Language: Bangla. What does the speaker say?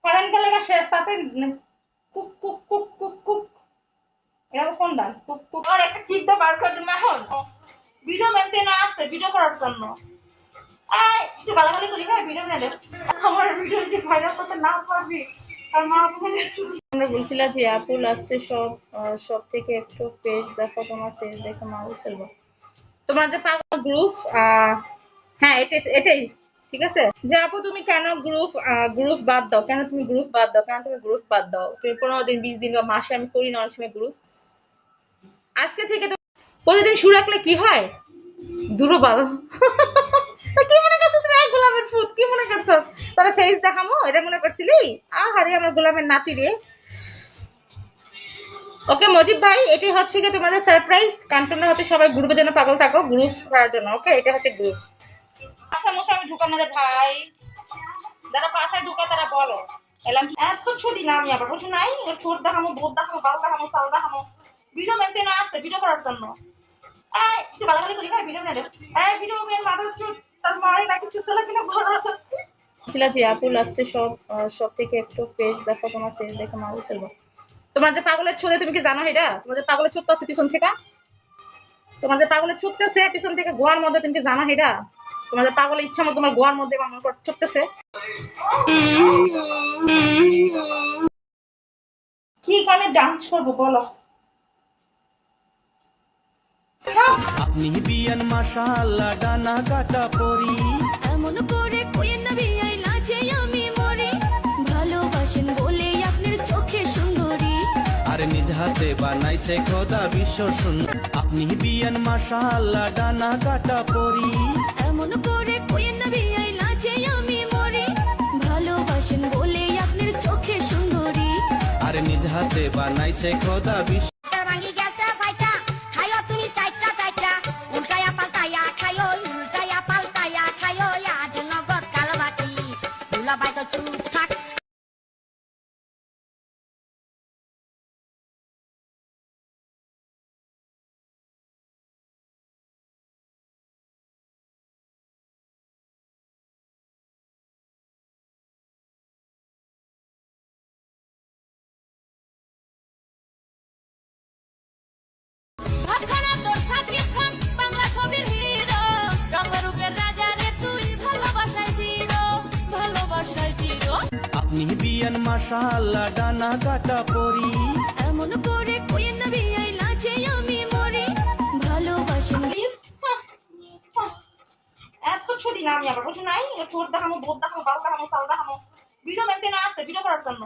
কারেন্ট গেলে শেষ তাতে cook cook cook cook cook এটা কোন ডান্স কুক কুক আর একটা কিক দা বার করে দিন এখন ভিডিও মেনতে না আসছে ভিডিও করার জন্য আই তুই গালাগালি করি ভাই ভিডিও না আমার ভিডিও যে ভাইরাল করতে না পারবি আর মা বলে আমরা বলছিলাম যে আপু লাস্টে সব থেকে একটু পেজ দেখো তোমার পেজ দেখে মাউস ফেলবো তোমার যে পাগল গ্রুপ হ্যাঁ এটাই ঠিক আছে যে আপু তুমি কেন গ্রুপ বাদ দাও কেন তুমি গ্রুপ বাদ দাও কেন তুমি গ্রুপ বাদ দাও তুমি 15 দিন 20 দিন বা মাসে আমি করি না অনেক সময় গ্রুপ আজকে থেকে তো প্রতিদিন শুরু রাখলে কি হয় দূরও বাড়ো কি মনে করছিস রে গোলামের ফুট কি মনে করছিস তোরা ফেস দেখামো এটা মনে করছিলি আহারে আমার গোলামের নাতি রে ওকে মজিদ ভাই এটাই হচ্ছে কি তোমাদের সারপ্রাইজ কান্তনা হতে সবাই গ্রুপের জন্য পাগল থাকো গ্রুপ করার জন্য ওকে এটা হচ্ছে গ্রুপ আচ্ছা মোছা আমি ঢুকানো রে ভাই যারা পাশায় ঢুকে তারা বলো এলাম এত ছুটি না আমি আবার বুঝো নাই ছোট দেখামো বোধ দেখামো বাল দেখামো চাল দেখামো ভিডিও মেনতে না আসছে ভিডিও করার জন্য এই তুই গালাগালি করি ভাই ভিডিও না এই ভিডিও মেন মাদার চুত তার মারে নাকি চুত লাগে না ভালো ছিল যে আপু লাস্টে সব থেকে একটু পেজ দেখো তোমার পেজ দেখে মাউস ফেলবো তোমার যে পাগলের ছোদে তুমি কি জানো এটা তোমার যে পাগলের ছোট আছে পিছন থেকে তোমার যে পাগলের ছুটতেছে পিছন থেকে গোয়ার মধ্যে তুমি কি জানো এটা তোমার যে পাগলের ইচ্ছা মতো তোমার গোয়ার মধ্যে আমার ছুটতেছে কি গানে ডান্স করবো বলো আপনি বিয়ান মাশাআল্লাহ ডানা কাটা পরি এমন করে কইেন না বিয়াই লাজে আমি মরি ভালোবাসেন বলে আপনার চোখে সুন্দরী আর নিজ হাতে বানাইছে খোদা বিশ্ব সুন্দর আপনি বিয়ান মাশাআল্লাহ ডানা কাটা পরি এমন করে কইেন না বিয়াই লাজে আমি মরি ভালোবাসেন বলে আপনার চোখে সুন্দরী আর নিজ হাতে বানাইছে খোদা বিশ্ব ভাঙি গেছে ফাইটা খাইও তুমি চাইটা চাইটা উল্টায়া পাল্টায়া খাইও উল্টায়া পাল্টায়া খাইও আজ নগদ কাল বাকি দুলা বাই তো চুপ থাক আপনি বিয়ান মাশাআল্লাহ ডানা কাটা পরি এমন করে কইেন না বিয়াই লাজে আমি মরি ভালোবাসেন এত ছুটি না আমি আবার বুঝো নাই ছোট দেখামো বোধ দেখামো বাল দেখামো চাল দেখামো ভিডিও মেনতে না আসছে ভিডিও করার জন্য